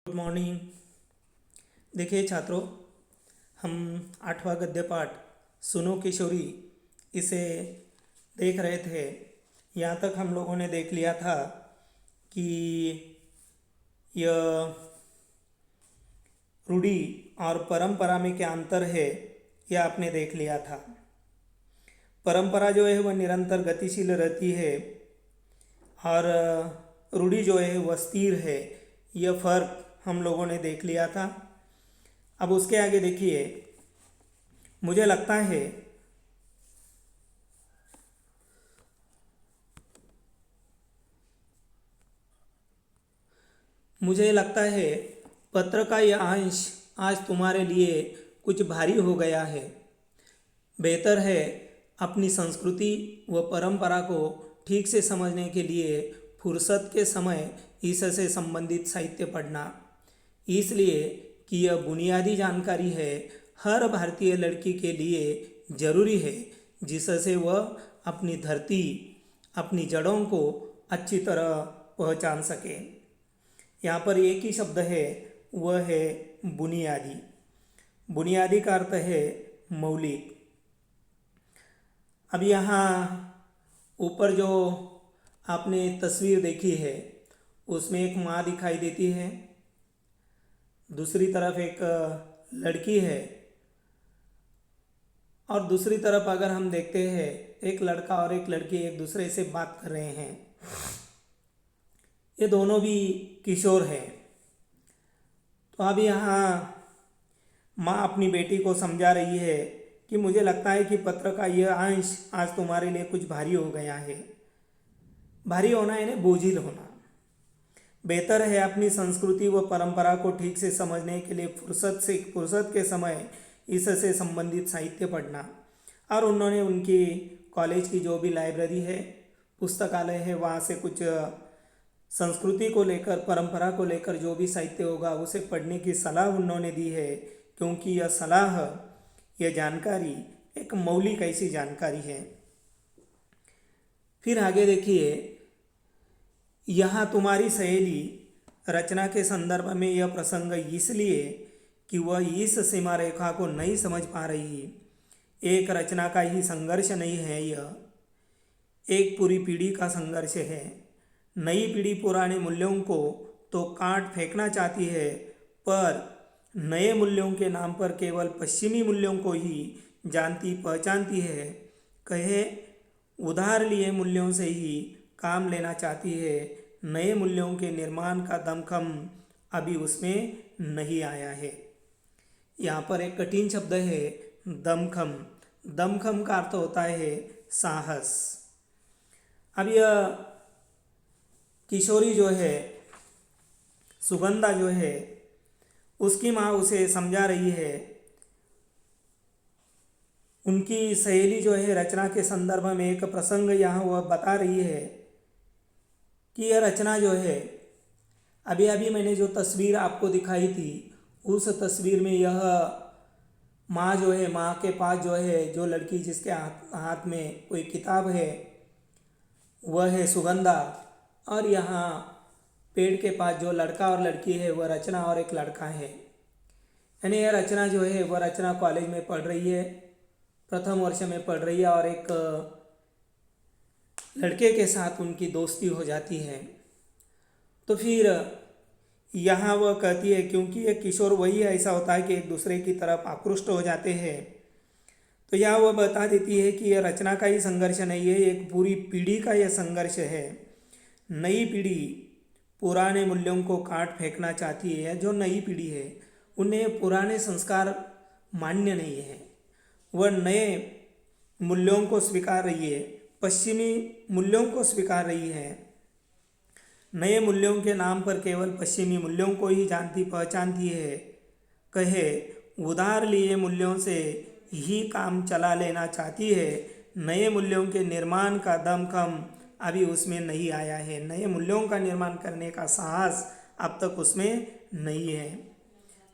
Good morning. देखिए छात्रों, हम 8वां गद्य पाठ सुनो किशोरी इसे देख रहे थे। यहाँ तक हम लोगों ने देख लिया था कि यह रूढ़ी और परंपरा में क्या अंतर है, यह आपने देख लिया था। परंपरा जो है वह निरंतर गतिशील रहती है और रूढ़ी जो है वह स्थिर है। यह फर्क हम लोगों ने देख लिया था। अब उसके आगे देखिए, मुझे लगता है पत्र का यह अंश आज तुम्हारे लिए कुछ भारी हो गया है। बेहतर है अपनी संस्कृति व परंपरा को ठीक से समझने के लिए फुर्सत के समय इससे संबंधित साहित्य पढ़ना, इसलिए कि यह बुनियादी जानकारी है, हर भारतीय लड़की के लिए जरूरी है, जिससे वह अपनी धरती, अपनी जड़ों को अच्छी तरह पहचान सके। यहाँ पर एक ही शब्द है, वह है बुनियादी। बुनियादी का अर्थ है मौलिक। अब यहाँ ऊपर जो आपने तस्वीर देखी है उसमें एक माँ दिखाई देती है, दूसरी तरफ एक लड़की है और दूसरी तरफ अगर हम देखते हैं एक लड़का और एक लड़की एक दूसरे से बात कर रहे हैं। ये दोनों भी किशोर हैं। तो अब यहाँ माँ अपनी बेटी को समझा रही है कि मुझे लगता है कि पत्र का यह अंश आज तुम्हारे लिए कुछ भारी हो गया है। भारी होना यानी बोझिल होना। बेहतर है अपनी संस्कृति व परंपरा को ठीक से समझने के लिए फुर्सत के समय इससे संबंधित साहित्य पढ़ना। और उन्होंने उनकी कॉलेज की जो भी लाइब्रेरी है, पुस्तकालय है, वहाँ से कुछ संस्कृति को लेकर, परंपरा को लेकर जो भी साहित्य होगा उसे पढ़ने की सलाह उन्होंने दी है, क्योंकि यह सलाह, यह जानकारी एक मौलिक ऐसी जानकारी है। फिर आगे देखिए, यहाँ तुम्हारी सहेली रचना के संदर्भ में यह प्रसंग इसलिए कि वह इस सीमा रेखा को नहीं समझ पा रही। एक रचना का ही संघर्ष नहीं है, यह एक पूरी पीढ़ी का संघर्ष है। नई पीढ़ी पुराने मूल्यों को तो काट फेंकना चाहती है, पर नए मूल्यों के नाम पर केवल पश्चिमी मूल्यों को ही जानती पहचानती है। कहे उधार लिए मूल्यों से ही काम लेना चाहती है। नए मूल्यों के निर्माण का दमखम अभी उसमें नहीं आया है। यहाँ पर एक कठिन शब्द है दमखम। दमखम का अर्थ होता है साहस। अब यह किशोरी जो है, सुगंधा जो है, उसकी माँ उसे समझा रही है। उनकी सहेली जो है रचना के संदर्भ में एक प्रसंग यहाँ वह बता रही है कि यह रचना जो है, अभी अभी मैंने जो तस्वीर आपको दिखाई थी उस तस्वीर में यह माँ जो है, माँ के पास जो है, जो लड़की जिसके हाथ में कोई किताब है वह है सुगंधा, और यहाँ पेड़ के पास जो लड़का और लड़की है वह रचना और एक लड़का है। यानी यह रचना जो है वह रचना कॉलेज में पढ़ रही है, प्रथम वर्ष में पढ़ रही है, और एक लड़के के साथ उनकी दोस्ती हो जाती है। तो फिर यहाँ वह कहती है, क्योंकि एक किशोर वही ऐसा होता है कि एक दूसरे की तरफ आकृष्ट हो जाते हैं, तो यहाँ वह बता देती है कि यह रचना का ही संघर्ष नहीं है, एक पूरी पीढ़ी का यह संघर्ष है। नई पीढ़ी पुराने मूल्यों को काट फेंकना चाहती है। जो नई पीढ़ी है उन्हें पुराने संस्कार मान्य नहीं है, वह नए मूल्यों को स्वीकार रही है, पश्चिमी मूल्यों को स्वीकार रही है। नए मूल्यों के नाम पर केवल पश्चिमी मूल्यों को ही जानती पहचानती है। कहे उधार लिए मूल्यों से ही काम चला लेना चाहती है। नए मूल्यों के निर्माण का दमखम अभी उसमें नहीं आया है। नए मूल्यों का निर्माण करने का साहस अब तक उसमें नहीं है।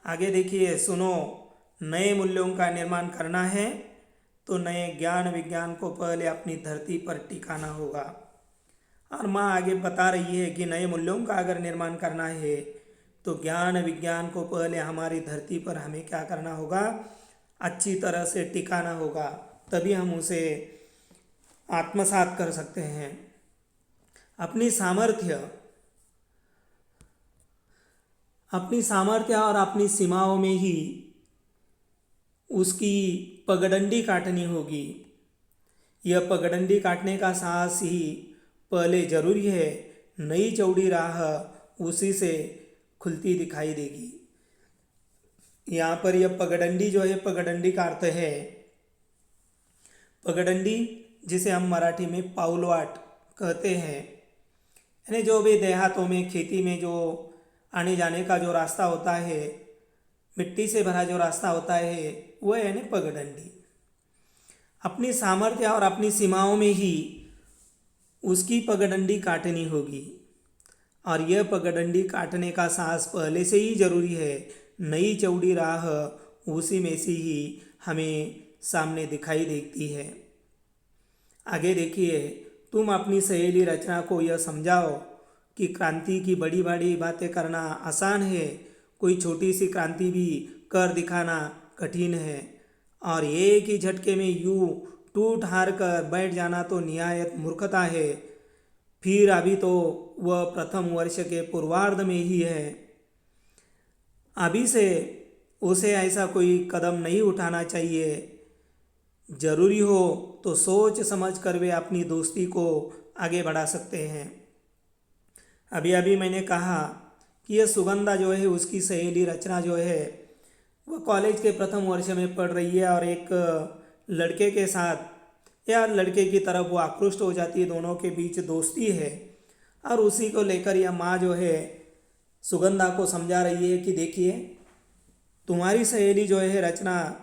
आगे देखिए, सुनो, नए मूल्यों का निर्माण करना है तो नए ज्ञान विज्ञान को पहले अपनी धरती पर टिकाना होगा। और माँ आगे बता रही है कि नए मूल्यों का अगर निर्माण करना है तो ज्ञान विज्ञान को पहले हमारी धरती पर हमें क्या करना होगा, अच्छी तरह से टिकाना होगा, तभी हम उसे आत्मसात कर सकते हैं। अपनी सामर्थ्य और अपनी सीमाओं में ही उसकी पगडंडी काटनी होगी। यह पगडंडी काटने का साहस ही पहले जरूरी है। नई चौड़ी राह उसी से खुलती दिखाई देगी। यहाँ पर यह पगडंडी जो है, पगडंडी का अर्थ है पगडंडी, जिसे हम मराठी में पाऊलवाट कहते हैं, यानी जो भी देहातों में खेती में जो आने जाने का जो रास्ता होता है, मिट्टी से भरा जो रास्ता होता है, वह है ना पगडंडी। अपनी सामर्थ्य और अपनी सीमाओं में ही उसकी पगडंडी काटनी होगी, और यह पगडंडी काटने का साहस पहले से ही जरूरी है। नई चौड़ी राह उसी में से ही हमें सामने दिखाई देती है। आगे देखिए, तुम अपनी सहेली रचना को यह समझाओ कि क्रांति की बड़ी बड़ी बातें करना आसान है, कोई छोटी सी क्रांति भी कर दिखाना कठिन है, और एक ही झटके में यूं टूट हार कर बैठ जाना तो निहायत मूर्खता है। फिर अभी तो वह प्रथम वर्ष के पूर्वार्ध में ही है। अभी से उसे ऐसा कोई कदम नहीं उठाना चाहिए। जरूरी हो तो सोच समझ कर वे अपनी दोस्ती को आगे बढ़ा सकते हैं। अभी अभी मैंने कहा कि यह सुगंधा जो है, उसकी सहेली रचना जो है, वह कॉलेज के प्रथम वर्ष में पढ़ रही है और एक लड़के के साथ या लड़के की तरफ वो आकृष्ट हो जाती है। दोनों के बीच दोस्ती है, और उसी को लेकर यह माँ जो है सुगंधा को समझा रही है कि देखिए, तुम्हारी सहेली जो है रचना,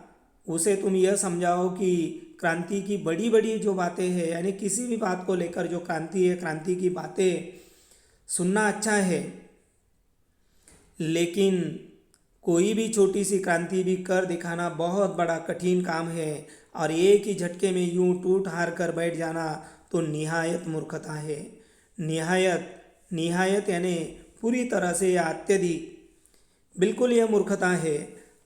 उसे तुम यह समझाओ कि क्रांति की बड़ी बड़ी जो बातें हैं, यानी किसी भी बात को लेकर जो क्रांति है, क्रांति की बातें सुनना अच्छा है, लेकिन कोई भी छोटी सी क्रांति भी कर दिखाना बहुत बड़ा कठिन काम है, और एक ही झटके में यूं टूट हार कर बैठ जाना तो निहायत मूर्खता है। निहायत यानी पूरी तरह से या अत्यधिक, बिल्कुल यह मूर्खता है।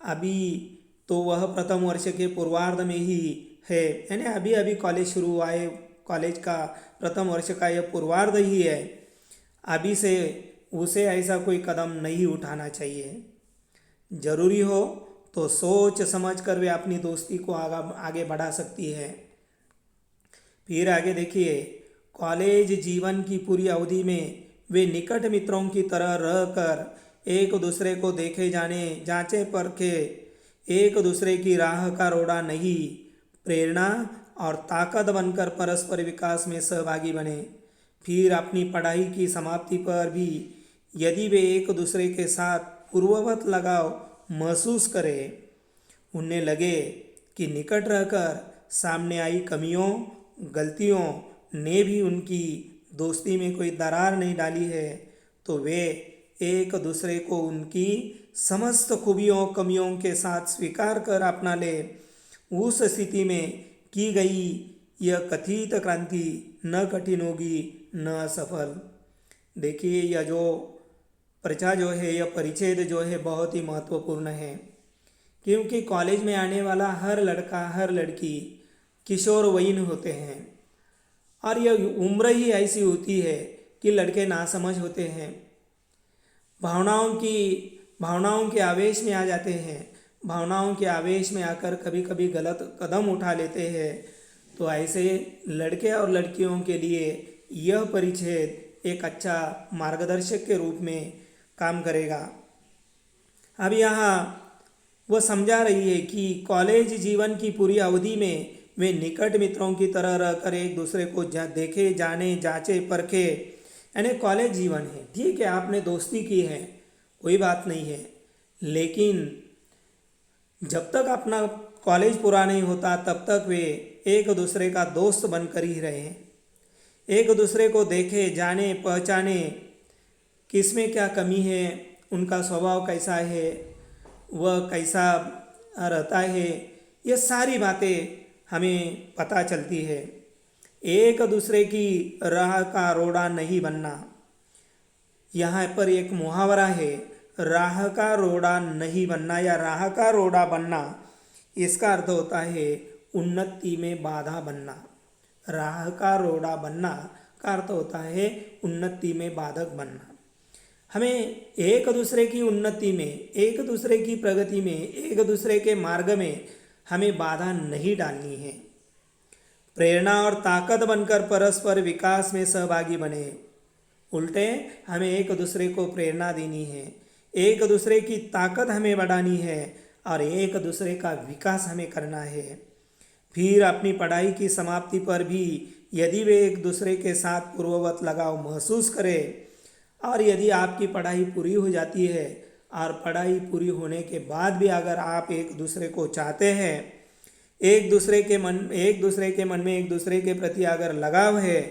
अभी तो वह प्रथम वर्ष के पूर्वार्ध में ही है, यानी अभी अभी कॉलेज शुरू हुआ है, कॉलेज का प्रथम वर्ष का यह पूर्वार्ध ही है। अभी से उसे ऐसा कोई कदम नहीं उठाना चाहिए। जरूरी हो तो सोच समझ कर वे अपनी दोस्ती को आगे बढ़ा सकती है। फिर आगे देखिए, कॉलेज जीवन की पूरी अवधि में वे निकट मित्रों की तरह रहकर एक दूसरे को देखे जाने, जांचे परखे, एक दूसरे की राह का रोड़ा नहीं, प्रेरणा और ताकत बनकर परस्पर विकास में सहभागी बने। फिर अपनी पढ़ाई की समाप्ति पर भी यदि वे एक दूसरे के साथ पूर्ववत लगाव महसूस करें, उन्हें लगे कि निकट रहकर सामने आई कमियों गलतियों ने भी उनकी दोस्ती में कोई दरार नहीं डाली है, तो वे एक दूसरे को उनकी समस्त खूबियों कमियों के साथ स्वीकार कर अपना ले। उस स्थिति में की गई यह कथित क्रांति न कठिन होगी न असफल। देखिए, यह जो पर्चा जो है, यह परिच्छेद जो है बहुत ही महत्वपूर्ण है, क्योंकि कॉलेज में आने वाला हर लड़का हर लड़की किशोर वयीन होते हैं, और यह उम्र ही ऐसी होती है कि लड़के नासमझ होते हैं, भावनाओं के आवेश में आ जाते हैं, भावनाओं के आवेश में आकर कभी कभी गलत कदम उठा लेते हैं। तो ऐसे लड़के और लड़कियों के लिए यह परिच्छेद एक अच्छा मार्गदर्शक के रूप में काम करेगा। अब यहाँ वह समझा रही है कि कॉलेज जीवन की पूरी अवधि में वे निकट मित्रों की तरह रहकर एक दूसरे को देखे जाने जांचे परखे, यानी कॉलेज जीवन है, ठीक है, आपने दोस्ती की है, कोई बात नहीं है, लेकिन जब तक अपना कॉलेज पूरा नहीं होता तब तक वे एक दूसरे का दोस्त बनकर ही रहे, एक दूसरे को देखे जाने पहचाने, किस में क्या कमी है, उनका स्वभाव कैसा है, वह कैसा रहता है, ये सारी बातें हमें पता चलती है। एक दूसरे की राह का रोड़ा नहीं बनना। यहाँ पर एक मुहावरा है, राह का रोड़ा नहीं बनना या राह का रोड़ा बनना, इसका अर्थ होता है उन्नति में बाधा बनना। राह का रोड़ा बनना का अर्थ होता है उन्नति में बाधक बनना। हमें एक दूसरे की उन्नति में, एक दूसरे की प्रगति में, एक दूसरे के मार्ग में हमें बाधा नहीं डालनी है। प्रेरणा और ताकत बनकर परस्पर विकास में सहभागी बने। उल्टे हमें एक दूसरे को प्रेरणा देनी है, एक दूसरे की ताकत हमें बढ़ानी है और एक दूसरे का विकास हमें करना है। फिर अपनी पढ़ाई की समाप्ति पर भी यदि वे एक दूसरे के साथ पूर्ववत लगाव महसूस करें और यदि आपकी पढ़ाई पूरी हो जाती है और पढ़ाई पूरी होने के बाद भी अगर आप एक दूसरे को चाहते हैं, एक दूसरे के मन में एक दूसरे के प्रति अगर लगाव है,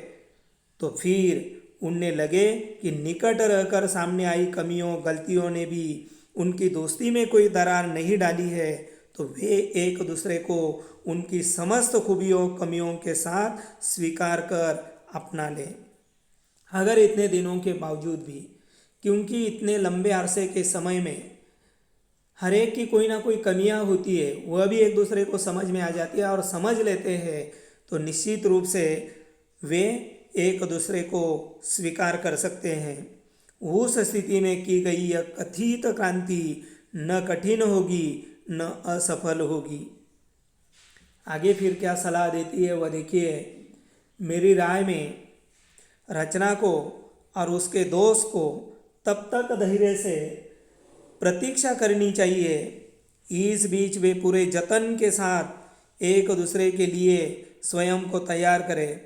तो फिर उन्हें लगे कि निकट रहकर सामने आई कमियों गलतियों ने भी उनकी दोस्ती में कोई दरार नहीं डाली है, तो वे एक दूसरे को उनकी समस्त खूबियों कमियों के साथ स्वीकार कर अपना लें। अगर इतने दिनों के बावजूद भी, क्योंकि इतने लंबे अरसे के समय में हर एक की कोई ना कोई कमियां होती है, वह भी एक दूसरे को समझ में आ जाती है और समझ लेते हैं, तो निश्चित रूप से वे एक दूसरे को स्वीकार कर सकते हैं। उस स्थिति में की गई यह कथित क्रांति न कठिन होगी न असफल होगी। आगे फिर क्या सलाह देती है वह देखिए। मेरी राय में रचना को और उसके दोस्त को तब तक धैर्य से प्रतीक्षा करनी चाहिए, इस बीच वे पूरे जतन के साथ एक दूसरे के लिए स्वयं को तैयार करें।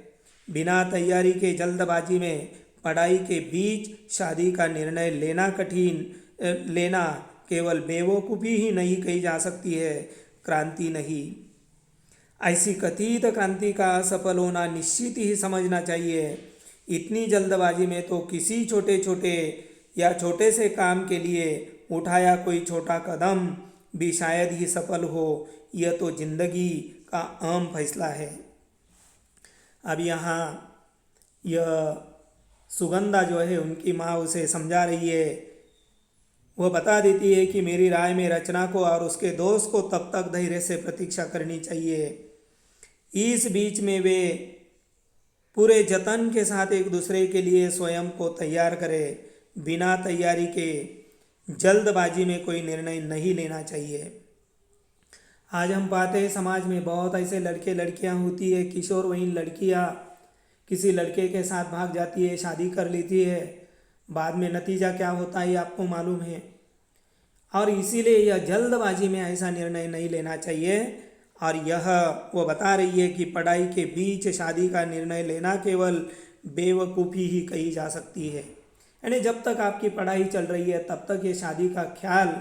बिना तैयारी के जल्दबाजी में पढ़ाई के बीच शादी का निर्णय लेना केवल बेवकूफ़ी ही नहीं कही जा सकती है, क्रांति नहीं। ऐसी कथित क्रांति का असफल होना निश्चित ही समझना चाहिए। इतनी जल्दबाजी में तो किसी छोटे से काम के लिए उठाया कोई छोटा कदम भी शायद ही सफल हो। यह तो जिंदगी का अहम फैसला है। अब यहाँ यह सुगंधा जो है उनकी माँ उसे समझा रही है। वह बता देती है कि मेरी राय में रचना को और उसके दोस्त को तब तक धैर्य से प्रतीक्षा करनी चाहिए, इस बीच में वे पूरे जतन के साथ एक दूसरे के लिए स्वयं को तैयार करें। बिना तैयारी के जल्दबाजी में कोई निर्णय नहीं लेना चाहिए। आज हम पाते हैं समाज में बहुत ऐसे लड़के लड़कियां होती है, किशोरवयीन लड़कियां किसी लड़के के साथ भाग जाती है, शादी कर लेती है, बाद में नतीजा क्या होता है आपको मालूम है। और इसीलिए यह जल्दबाजी में ऐसा निर्णय नहीं लेना चाहिए। और यह वो बता रही है कि पढ़ाई के बीच शादी का निर्णय लेना केवल बेवकूफ़ी ही कही जा सकती है। यानी जब तक आपकी पढ़ाई चल रही है तब तक ये शादी का ख्याल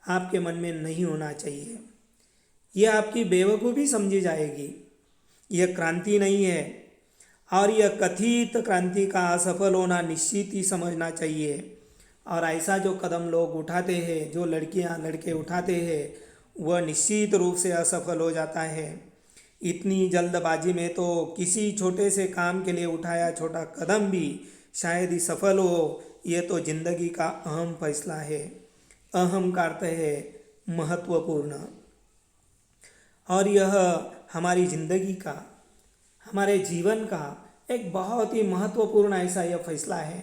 आपके मन में नहीं होना चाहिए। यह आपकी बेवकूफ़ी समझी जाएगी, यह क्रांति नहीं है। और यह कथित क्रांति का असफल होना निश्चित ही समझना चाहिए। और ऐसा जो कदम लोग उठाते हैं, जो लड़कियां लड़के उठाते हैं, वह निश्चित रूप से असफल हो जाता है। इतनी जल्दबाजी में तो किसी छोटे से काम के लिए उठाया छोटा कदम भी शायद ही सफल हो। यह तो जिंदगी का अहम फैसला है। अहम का अर्थ है महत्वपूर्ण। और यह हमारी ज़िंदगी का, हमारे जीवन का एक बहुत ही महत्वपूर्ण ऐसा यह फैसला है।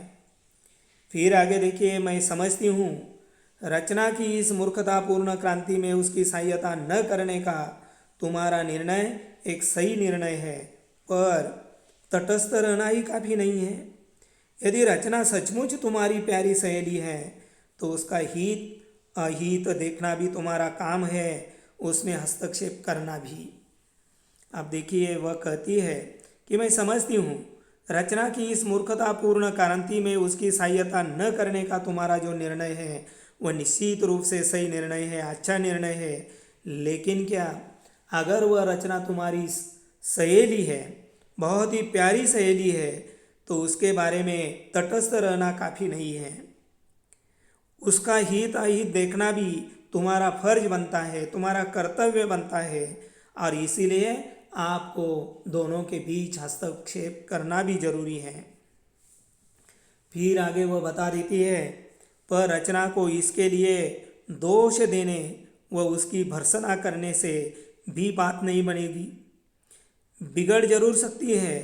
फिर आगे देखिए, मैं समझती हूँ रचना की इस मूर्खतापूर्ण क्रांति में उसकी सहायता न करने का तुम्हारा निर्णय एक सही निर्णय है, पर तटस्थ रहना ही काफ़ी नहीं है। यदि रचना सचमुच तुम्हारी प्यारी सहेली है तो उसका हित अहित देखना भी तुम्हारा काम है, उसमें हस्तक्षेप करना भी। अब देखिए, वह कहती है कि मैं समझती हूँ रचना की इस मूर्खतापूर्ण क्रांति में उसकी सहायता न करने का तुम्हारा जो निर्णय है वह निश्चित रूप से सही निर्णय है, अच्छा निर्णय है। लेकिन क्या अगर वह रचना तुम्हारी सहेली है, बहुत ही प्यारी सहेली है, तो उसके बारे में तटस्थ रहना काफ़ी नहीं है। उसका हित अहित देखना भी तुम्हारा फर्ज बनता है, तुम्हारा कर्तव्य बनता है। और इसीलिए आपको दोनों के बीच हस्तक्षेप करना भी जरूरी है। फिर आगे वह बता देती है, पर रचना को इसके लिए दोष देने व उसकी भर्त्सना करने से भी बात नहीं बनेगी। बिगड़ जरूर सकती है,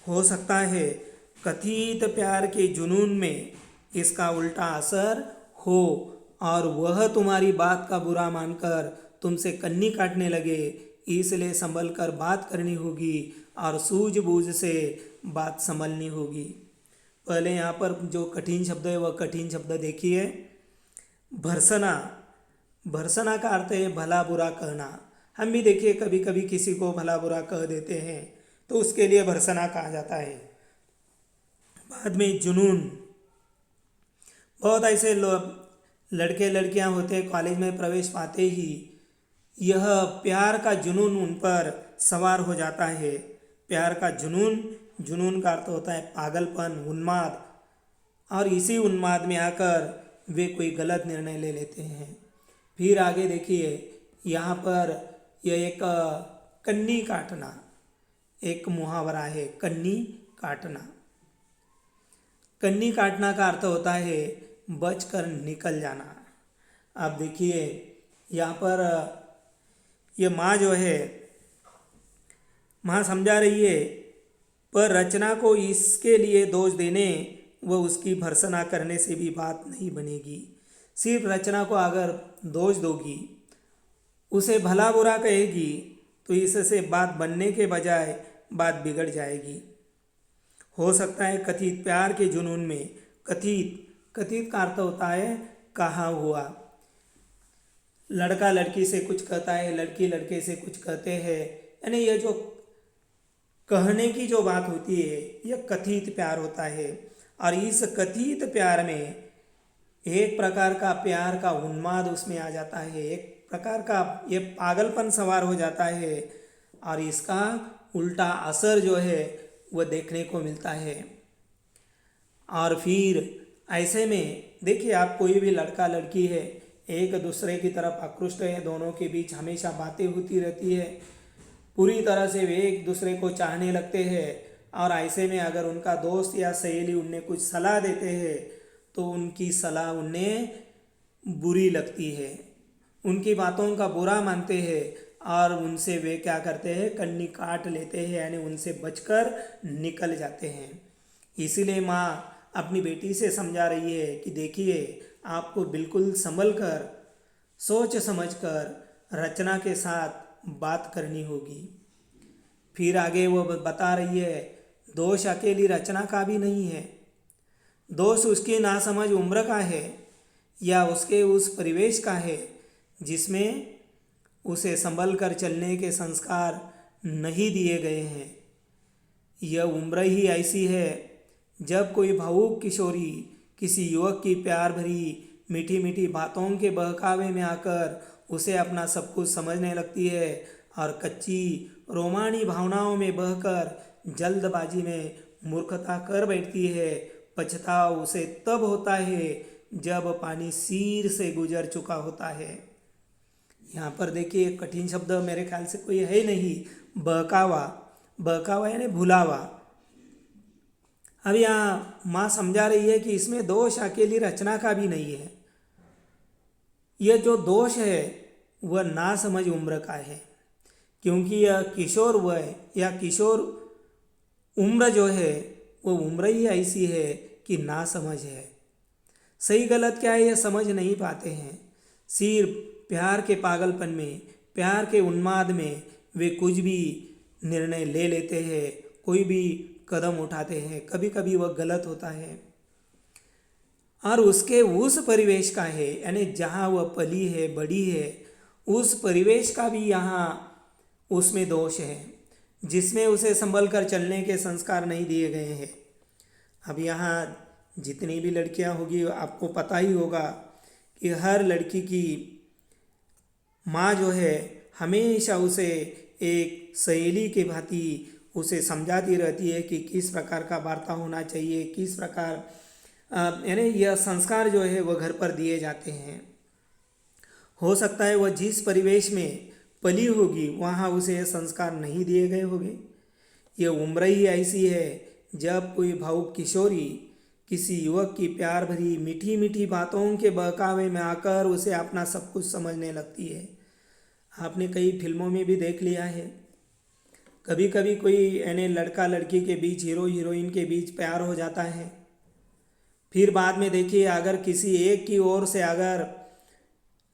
हो सकता है कथित प्यार के जुनून में इसका उल्टा असर हो और वह तुम्हारी बात का बुरा मानकर तुमसे कन्नी काटने लगे। इसलिए संभल कर बात करनी होगी और सूझबूझ से बात संभलनी होगी। पहले यहाँ पर जो कठिन शब्द है वह कठिन शब्द देखिए, भर्त्सना। भर्त्सना का अर्थ है भला बुरा कहना। हम भी देखिए कभी कभी किसी को भला बुरा कह देते हैं तो उसके लिए भर्त्सना कहा जाता है। बाद में जुनून, बहुत ऐसे लड़के लड़कियां होते हैं कॉलेज में प्रवेश पाते ही यह प्यार का जुनून उन पर सवार हो जाता है। प्यार का जुनून, जुनून का अर्थ होता है पागलपन, उन्माद, और इसी उन्माद में आकर वे कोई गलत निर्णय ले लेते हैं। फिर आगे देखिए, यहाँ पर यह एक कन्नी काटना, एक मुहावरा है, कन्नी काटना। कन्नी काटना का अर्थ होता है बचकर निकल जाना। आप देखिए यहाँ पर ये माँ जो है, माँ समझा रही है, पर रचना को इसके लिए दोष देने व उसकी भर्त्सना करने से भी बात नहीं बनेगी। सिर्फ रचना को अगर दोष दोगी, उसे भला बुरा कहेगी, तो इससे बात बनने के बजाय बात बिगड़ जाएगी। हो सकता है कथित प्यार के जुनून में, कथित का अर्थ होता है कहा हुआ। लड़का लड़की से कुछ कहता है, लड़की लड़के से कुछ कहते हैं, यानी यह जो कहने की जो बात होती है यह कथित प्यार होता है। और इस कथित प्यार में एक प्रकार का प्यार का उन्माद उसमें आ जाता है, एक प्रकार का ये पागलपन सवार हो जाता है और इसका उल्टा असर जो है वह देखने को मिलता है। और फिर ऐसे में देखिए, आप कोई भी लड़का लड़की है, एक दूसरे की तरफ आकृष्ट है, दोनों के बीच हमेशा बातें होती रहती है, पूरी तरह से वे एक दूसरे को चाहने लगते हैं। और ऐसे में अगर उनका दोस्त या सहेली उन्हें कुछ सलाह देते हैं तो उनकी सलाह उन्हें बुरी लगती है, उनकी बातों का बुरा मानते हैं और उनसे वे क्या करते हैं, कन्नी काट लेते हैं, यानी उनसे बचकर निकल जाते हैं। इसीलिए माँ अपनी बेटी से समझा रही है कि देखिए, आपको बिल्कुल संभल कर, सोच समझ कर रचना के साथ बात करनी होगी। फिर आगे वो बता रही है, दोष अकेली रचना का भी नहीं है, दोष उसकी नासमझ उम्र का है या उसके उस परिवेश का है जिसमें उसे संभल कर चलने के संस्कार नहीं दिए गए हैं। यह उम्र ही ऐसी है जब कोई भावुक किशोरी किसी युवक की प्यार भरी मीठी मीठी बातों के बहकावे में आकर उसे अपना सब कुछ समझने लगती है और कच्ची रोमानी भावनाओं में बहकर जल्दबाजी में मूर्खता कर बैठती है। पछतावा उसे तब होता है जब पानी सिर से गुजर चुका होता है। यहाँ पर देखिए, कठिन शब्द मेरे ख्याल से कोई है नहीं, बहकावा। बहकावा यानी भुलावा। अब यहाँ माँ समझा रही है कि इसमें दोष अकेली रचना का भी नहीं है, यह जो दोष है वह नासमझ उम्र का है, क्योंकि यह किशोर वय या किशोर उम्र जो है वो उम्र ही ऐसी है कि नासमझ है। सही गलत क्या है यह समझ नहीं पाते हैं। सिर्फ प्यार के पागलपन में, प्यार के उन्माद में वे कुछ भी निर्णय ले लेते हैं, कोई भी कदम उठाते हैं, कभी कभी वह गलत होता है और उसके उस परिवेश का है, यानी जहाँ वह पली है, बड़ी है, उस परिवेश का भी यहाँ उसमें दोष है जिसमें उसे संभल कर चलने के संस्कार नहीं दिए गए हैं। अब यहाँ जितनी भी लड़कियाँ होगी आपको पता ही होगा कि हर लड़की की माँ जो है हमेशा उसे एक सहेली के भांति उसे समझाती रहती है कि किस प्रकार का वार्ता होना चाहिए, किस प्रकार यानी यह संस्कार जो है वह घर पर दिए जाते हैं। हो सकता है वह जिस परिवेश में पली होगी वहाँ उसे यह संस्कार नहीं दिए गए होंगे। यह उम्र ही ऐसी है जब कोई भावुक किशोरी किसी युवक की प्यार भरी मीठी मीठी बातों के बहकावे में आकर उसे अपना सब कुछ समझने लगती है। आपने कई फिल्मों में भी देख लिया है, कभी कभी कोई यानी लड़का लड़की के बीच, हीरो हीरोइन के बीच प्यार हो जाता है, फिर बाद में देखिए अगर किसी एक की ओर से अगर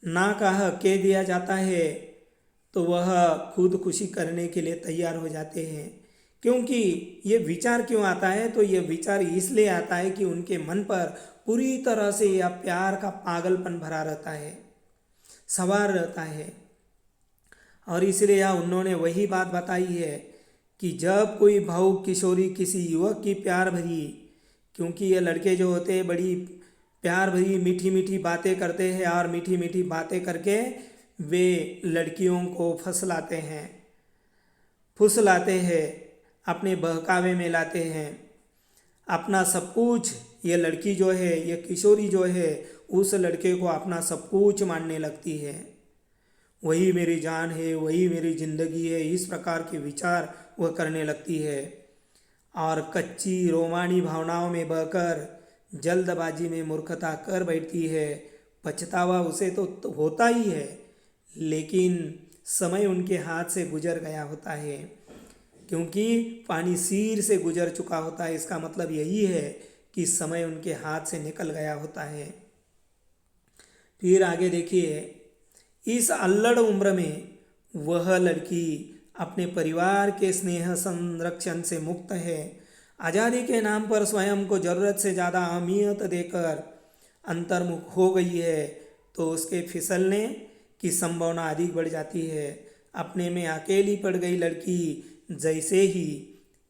ना कह कह दिया जाता है तो वह खुद खुशी करने के लिए तैयार हो जाते हैं। क्योंकि ये विचार क्यों आता है, तो ये विचार इसलिए आता है कि उनके मन पर पूरी तरह से यह प्यार का पागलपन भरा रहता है, सवार रहता है। और इसलिए यहाँ उन्होंने वही बात बताई है कि जब कोई भावुक किशोरी किसी युवक की प्यार भरी, क्योंकि ये लड़के जो होते हैं बड़ी प्यार भरी मीठी मीठी बातें करते हैं और मीठी मीठी बातें करके वे लड़कियों को फुसलाते हैं, अपने बहकावे में लाते हैं, अपना सब कुछ। ये लड़की जो है, ये किशोरी जो है, उस लड़के को अपना सब कुछ मानने लगती है। वही मेरी जान है, वही मेरी ज़िंदगी है, इस प्रकार के विचार वह करने लगती है। और कच्ची रोमानी भावनाओं में बहकर जल्दबाजी में मूर्खता कर बैठती है। पछतावा उसे तो होता ही है, लेकिन समय उनके हाथ से गुजर गया होता है, क्योंकि पानी सिर से गुजर चुका होता है। इसका मतलब यही है कि समय उनके हाथ से निकल गया होता है। फिर आगे देखिए, इस अल्लड़ उम्र में वह लड़की अपने परिवार के स्नेह संरक्षण से मुक्त है। आज़ादी के नाम पर स्वयं को ज़रूरत से ज़्यादा अहमियत देकर अंतर्मुख हो गई है, तो उसके फिसलने की संभावना अधिक बढ़ जाती है। अपने में अकेली पड़ गई लड़की जैसे ही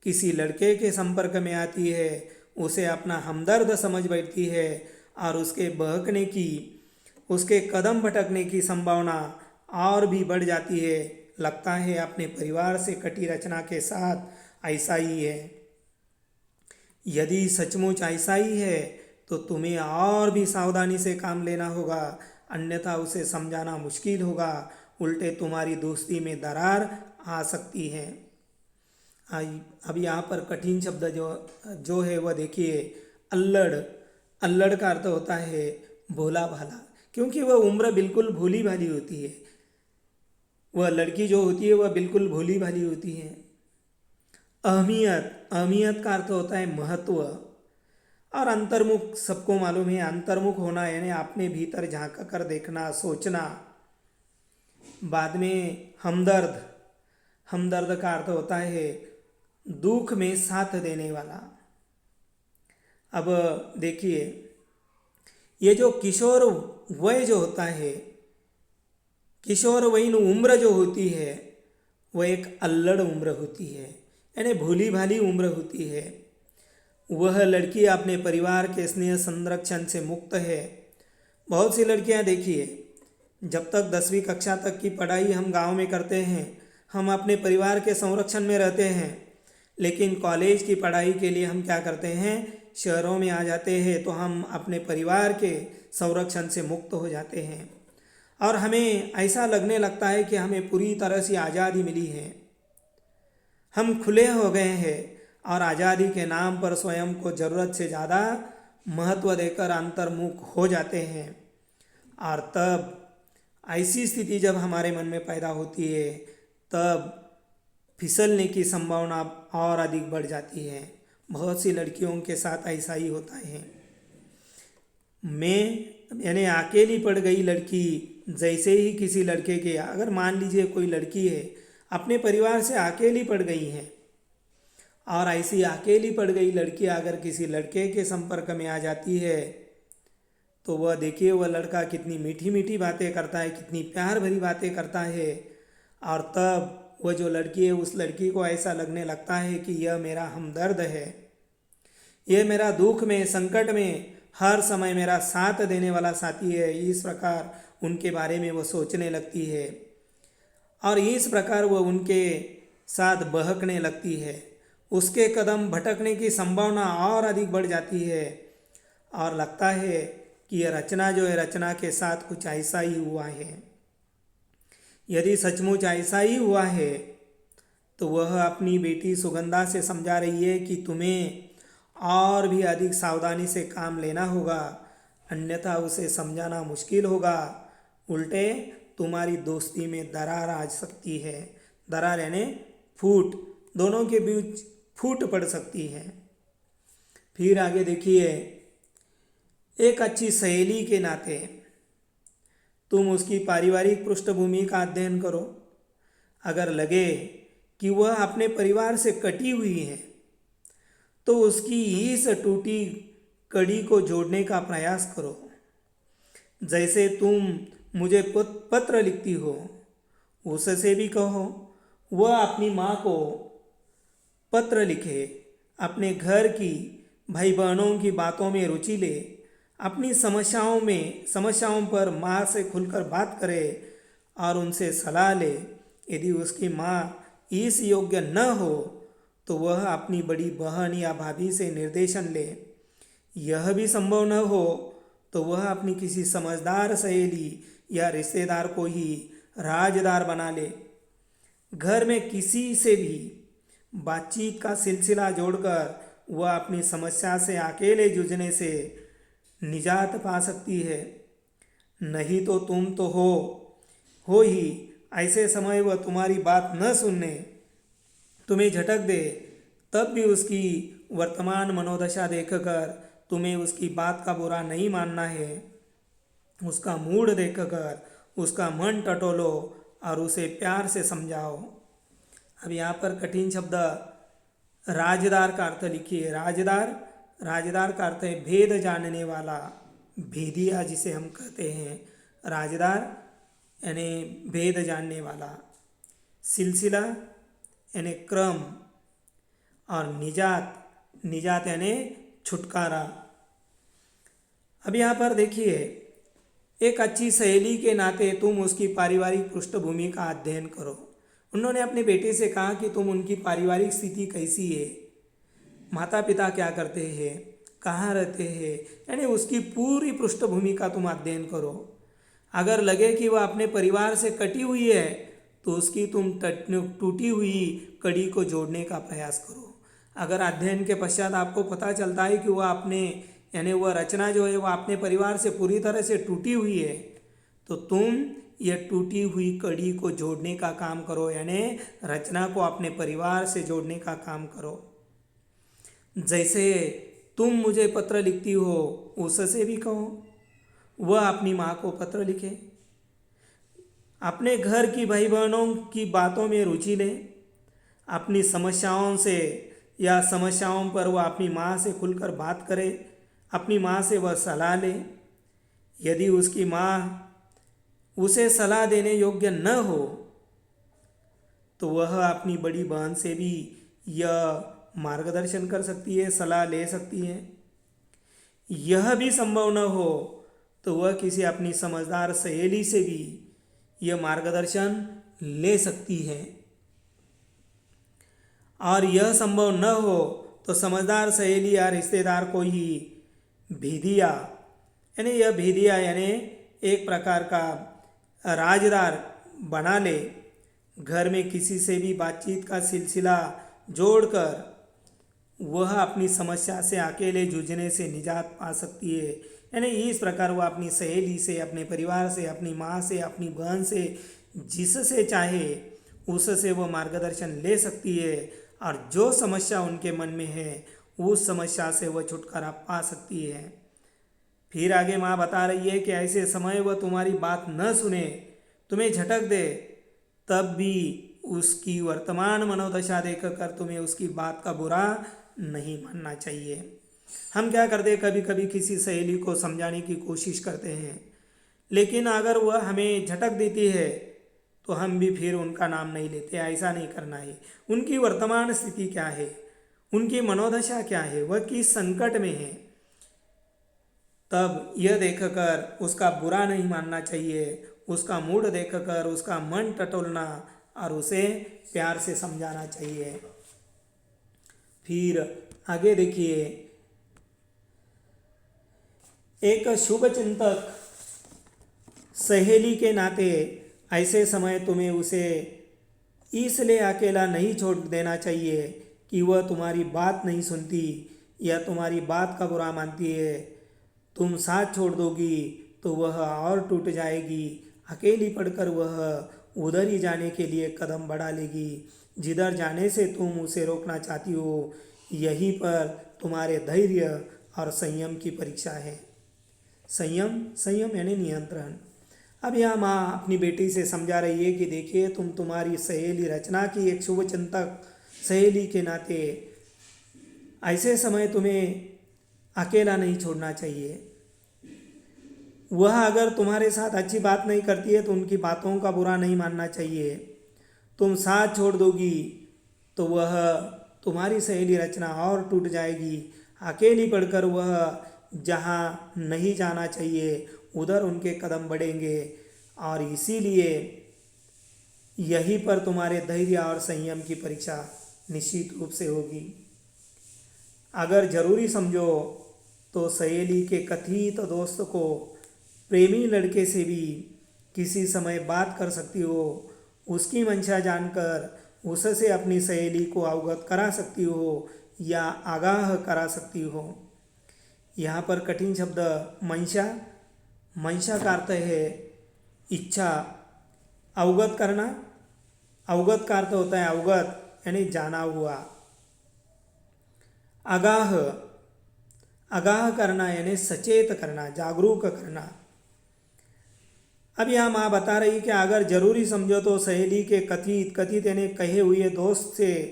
किसी लड़के के संपर्क में आती है, उसे अपना हमदर्द समझ बैठती है और उसके बहकने की, उसके कदम भटकने की संभावना और भी बढ़ जाती है। लगता है अपने परिवार से कटी रचना के साथ ऐसा ही है। यदि सचमुच ऐसा ही है तो तुम्हें और भी सावधानी से काम लेना होगा, अन्यथा उसे समझाना मुश्किल होगा। उल्टे तुम्हारी दोस्ती में दरार आ सकती है। अब यहाँ पर कठिन शब्द जो है वह देखिए, अल्लड़। अल्लड़ का अर्थ होता है भोला भाला, क्योंकि वह उम्र बिल्कुल भोली भाली होती है। वह लड़की जो होती है वह बिल्कुल भोली भाली होती है। अहमियत का अर्थ होता है महत्व। और अंतर्मुख, सबको मालूम है अंतर्मुख होना यानी अपने भीतर झांक कर देखना, सोचना। बाद में हमदर्द का अर्थ होता है दुख में साथ देने वाला। अब देखिए, ये जो किशोर वय जो होता है, किशोर वयीन उम्र जो होती है, वह एक अल्लड़ उम्र होती है, यानी भोली भाली उम्र होती है। वह लड़की अपने परिवार के स्नेह संरक्षण से मुक्त है। बहुत सी लड़कियां देखिए, जब तक 10वीं कक्षा तक की पढ़ाई हम गांव में करते हैं, हम अपने परिवार के संरक्षण में रहते हैं, लेकिन कॉलेज की पढ़ाई के लिए हम क्या करते हैं, शहरों में आ जाते हैं, तो हम अपने परिवार के संरक्षण से मुक्त हो जाते हैं और हमें ऐसा लगने लगता है कि हमें पूरी तरह से आज़ादी मिली है, हम खुले हो गए हैं और आज़ादी के नाम पर स्वयं को ज़रूरत से ज़्यादा महत्व देकर अंतर्मुख हो जाते हैं। और तब ऐसी स्थिति जब हमारे मन में पैदा होती है, तब फिसलने की संभावना और अधिक बढ़ जाती है। बहुत सी लड़कियों के साथ ऐसा ही होता है। यानी अकेली पड़ गई लड़की जैसे ही किसी लड़के के, अगर मान लीजिए कोई लड़की है अपने परिवार से अकेली पड़ गई है, और ऐसी अकेली पड़ गई लड़की अगर किसी लड़के के संपर्क में आ जाती है, तो वह देखिए वह लड़का कितनी मीठी मीठी बातें करता है, कितनी प्यार भरी बातें करता है। और तब वह जो लड़की है, उस लड़की को ऐसा लगने लगता है कि यह मेरा हमदर्द है, यह मेरा दुख में, संकट में हर समय मेरा साथ देने वाला साथी है। इस प्रकार उनके बारे में वह सोचने लगती है और इस प्रकार वह उनके साथ बहकने लगती है। उसके कदम भटकने की संभावना और अधिक बढ़ जाती है और लगता है कि यह रचना जो है, रचना के साथ कुछ ऐसा ही हुआ है। यदि सचमुच ऐसा ही हुआ है तो वह अपनी बेटी सुगंधा से समझा रही है कि तुम्हें और भी अधिक सावधानी से काम लेना होगा, अन्यथा उसे समझाना मुश्किल होगा। उल्टे तुम्हारी दोस्ती में दरार आ सकती है। दरार यानी फूट, दोनों के बीच फूट पड़ सकती है। फिर आगे देखिए, एक अच्छी सहेली के नाते तुम उसकी पारिवारिक पृष्ठभूमि का अध्ययन करो। अगर लगे कि वह अपने परिवार से कटी हुई है तो उसकी इस टूटी कड़ी को जोड़ने का प्रयास करो। जैसे तुम मुझे पत्र लिखती हो, उससे भी कहो वह अपनी माँ को पत्र लिखे, अपने घर की भाई बहनों की बातों में रुचि ले, अपनी समस्याओं पर माँ से खुलकर बात करे और उनसे सलाह ले। यदि उसकी माँ इस योग्य न हो तो वह अपनी बड़ी बहन या भाभी से निर्देशन ले। यह भी संभव न हो तो वह अपनी किसी समझदार सहेली या रिश्तेदार को ही राजदार बना ले। घर में किसी से भी बातचीत का सिलसिला जोड़कर वह अपनी समस्या से अकेले जूझने से निजात पा सकती है। नहीं तो तुम तो हो ही, ऐसे समय वह तुम्हारी बात न सुनने तुम्हें झटक दे, तब भी उसकी वर्तमान मनोदशा देखकर तुम्हें उसकी बात का बुरा नहीं मानना है। उसका मूड देखकर उसका मन टटोलो और उसे प्यार से समझाओ। अब यहाँ पर कठिन शब्द राजदार का अर्थ लिखिए। राजदार का अर्थ है भेद जानने वाला, भेदिया जिसे हम कहते हैं। राजदार यानी भेद जानने वाला, सिलसिला यानी क्रम, और निजात यानी छुटकारा। अब यहाँ पर देखिए, एक अच्छी सहेली के नाते तुम उसकी पारिवारिक पृष्ठभूमि का अध्ययन करो। उन्होंने अपने बेटे से कहा कि तुम उनकी पारिवारिक स्थिति कैसी है, माता पिता क्या करते हैं, कहाँ रहते हैं, यानी उसकी पूरी पृष्ठभूमि का तुम अध्ययन करो। अगर लगे कि वह अपने परिवार से कटी हुई है तो उसकी तुम टूटी हुई कड़ी को जोड़ने का प्रयास करो। अगर अध्ययन के पश्चात आपको पता चलता है कि वह रचना जो है वह अपने परिवार से पूरी तरह से टूटी हुई है, तो तुम यह टूटी हुई कड़ी को जोड़ने का काम करो, यानी रचना को अपने परिवार से जोड़ने का काम करो। जैसे तुम मुझे पत्र लिखती हो, उससे भी कहो वह अपनी माँ को पत्र लिखे। अपने घर की भाई बहनों की बातों में रुचि ले। अपनी समस्याओं पर वह अपनी माँ से खुलकर बात करे। अपनी माँ से वह सलाह ले। यदि उसकी माँ उसे सलाह देने योग्य न हो तो वह अपनी बड़ी बहन से भी यह मार्गदर्शन कर सकती है, सलाह ले सकती है। यह भी संभव न हो तो वह किसी अपनी समझदार सहेली से भी यह मार्गदर्शन ले सकती है। और यह संभव न हो तो समझदार सहेली या रिश्तेदार को ही भेदिया यानी एक प्रकार का राजदार बना ले। घर में किसी से भी बातचीत का सिलसिला जोड़कर वह अपनी समस्या से अकेले जूझने से निजात पा सकती है। यानी इस प्रकार वह अपनी सहेली से, अपने परिवार से, अपनी माँ से, अपनी बहन से, जिससे चाहे उससे वह मार्गदर्शन ले सकती है और जो समस्या उनके मन में है उस समस्या से वह छुटकारा पा सकती है। फिर आगे माँ बता रही है कि ऐसे समय वह तुम्हारी बात न सुने, तुम्हें झटक दे, तब भी उसकी वर्तमान मनोदशा देखकर तुम्हें उसकी बात का बुरा नहीं मानना चाहिए। हम क्या करते हैं, कभी कभी किसी सहेली को समझाने की कोशिश करते हैं, लेकिन अगर वह हमें झटक देती है तो हम भी फिर उनका नाम नहीं लेते। ऐसा नहीं करना है। उनकी वर्तमान स्थिति क्या है, उनकी मनोदशा क्या है, वह किस संकट में है, तब यह देखकर उसका बुरा नहीं मानना चाहिए। उसका मूड देखकर उसका मन टटोलना और उसे प्यार से समझाना चाहिए। फिर आगे देखिए, एक शुभ चिंतक सहेली के नाते ऐसे समय तुम्हें उसे इसलिए अकेला नहीं छोड़ देना चाहिए कि वह तुम्हारी बात नहीं सुनती या तुम्हारी बात का बुरा मानती है, तुम साथ छोड़ दोगी तो वह और टूट जाएगी। अकेली पड़कर वह उधर ही जाने के लिए कदम बढ़ा लेगी जिधर जाने से तुम उसे रोकना चाहती हो। यहीं पर तुम्हारे धैर्य और संयम की परीक्षा है। संयम यानी नियंत्रण। अब यहाँ माँ अपनी बेटी से समझा रही है कि देखिए, तुम तुम्हारी सहेली रचना की एक शुभचिंतक सहेली के नाते ऐसे समय तुम्हें अकेला नहीं छोड़ना चाहिए। वह अगर तुम्हारे साथ अच्छी बात नहीं करती है तो उनकी बातों का बुरा नहीं मानना चाहिए। तुम साथ छोड़ दोगी तो वह तुम्हारी सहेली रचना और टूट जाएगी। अकेली पड़कर वह जहाँ नहीं जाना चाहिए उधर उनके कदम बढ़ेंगे और इसीलिए यहीं पर तुम्हारे धैर्य और संयम की परीक्षा निश्चित रूप से होगी। अगर जरूरी समझो तो सहेली के कथित दोस्त को प्रेमी लड़के से भी किसी समय बात कर सकती हो। उसकी मंशा जानकर उससे अपनी सहेली को अवगत करा सकती हो या आगाह करा सकती हो। यहाँ पर कठिन शब्द मंशा का अर्थ है इच्छा। अवगत करना, अवगत का अर्थ होता है अवगत यानी जाना हुआ। आगाह करना यानी सचेत करना, जागरूक करना। अब यहाँ माँ बता रही कि अगर जरूरी समझो तो सहेली के कथित यानी कहे हुए दोस्त से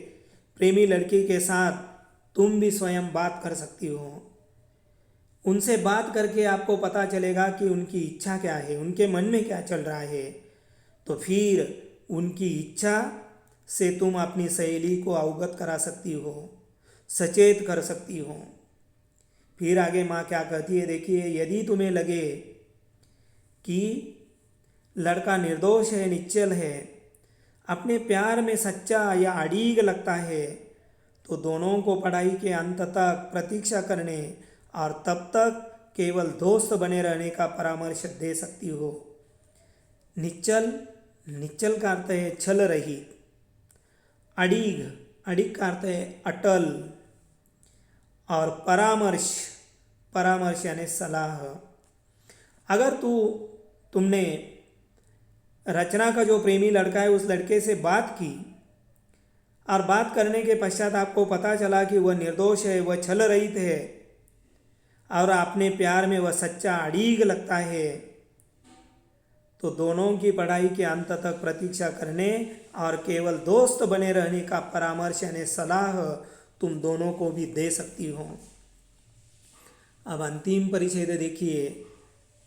प्रेमी लड़की के साथ तुम भी स्वयं बात कर सकती हो। उनसे बात करके आपको पता चलेगा कि उनकी इच्छा क्या है, उनके मन में क्या चल रहा है। तो फिर उनकी इच्छा से तुम अपनी सहेली को अवगत करा सकती हो, सचेत कर सकती हो। फिर आगे माँ क्या कहती है देखिए, यदि तुम्हें लगे कि लड़का निर्दोष है, निश्चल है, अपने प्यार में सच्चा या अड़ीग लगता है, तो दोनों को पढ़ाई के अंत तक प्रतीक्षा करने और तब तक केवल दोस्त बने रहने का परामर्श दे सकती हो। निश्चल का अर्थ है छल रहित। अड़ीग का अर्थ है अटल। और परामर्श यानी सलाह। अगर तुमने रचना का जो प्रेमी लड़का है उस लड़के से बात की और बात करने के पश्चात आपको पता चला कि वह निर्दोष है, वह छल रहित है और अपने प्यार में वह सच्चा अड़ीग लगता है, तो दोनों की पढ़ाई के अंत तक प्रतीक्षा करने और केवल दोस्त बने रहने का परामर्श यानी सलाह तुम दोनों को भी दे सकती हो। अब अंतिम परिच्छेद देखिए,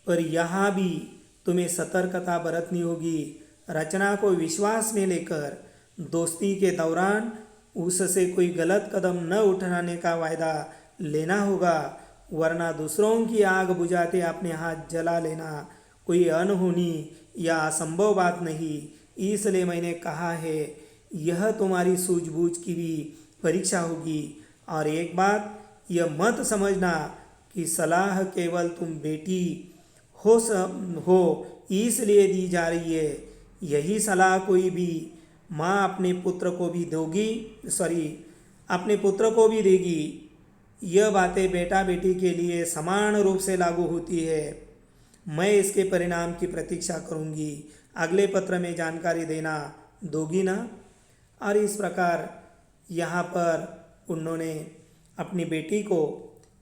पर यहाँ भी तुम्हें सतर्कता बरतनी होगी। रचना को विश्वास में लेकर दोस्ती के दौरान उससे कोई गलत कदम न उठाने का वायदा लेना होगा, वरना दूसरों की आग बुझाते अपने हाथ जला लेना कोई अनहोनी या असंभव बात नहीं। इसलिए मैंने कहा है, यह तुम्हारी सूझबूझ की भी परीक्षा होगी। और एक बात यह मत समझना कि सलाह केवल तुम बेटी हो इसलिए दी जा रही है। यही सलाह कोई भी माँ अपने पुत्र को भी देगी। यह बातें बेटा बेटी के लिए समान रूप से लागू होती है। मैं इसके परिणाम की प्रतीक्षा करूँगी। अगले पत्र में जानकारी दोगी ना। और इस प्रकार यहाँ पर उन्होंने अपनी बेटी को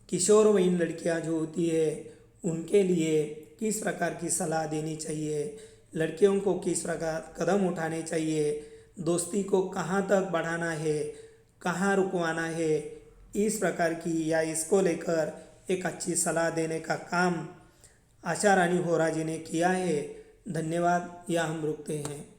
किशोरवयीन लड़कियाँ जो होती है उनके लिए किस प्रकार की सलाह देनी चाहिए, लड़कियों को किस प्रकार कदम उठाने चाहिए, दोस्ती को कहाँ तक बढ़ाना है, कहाँ रुकवाना है, इस प्रकार की या इसको लेकर एक अच्छी सलाह देने का काम आशा रानी होरा जी ने किया है। धन्यवाद। या हम रुकते हैं।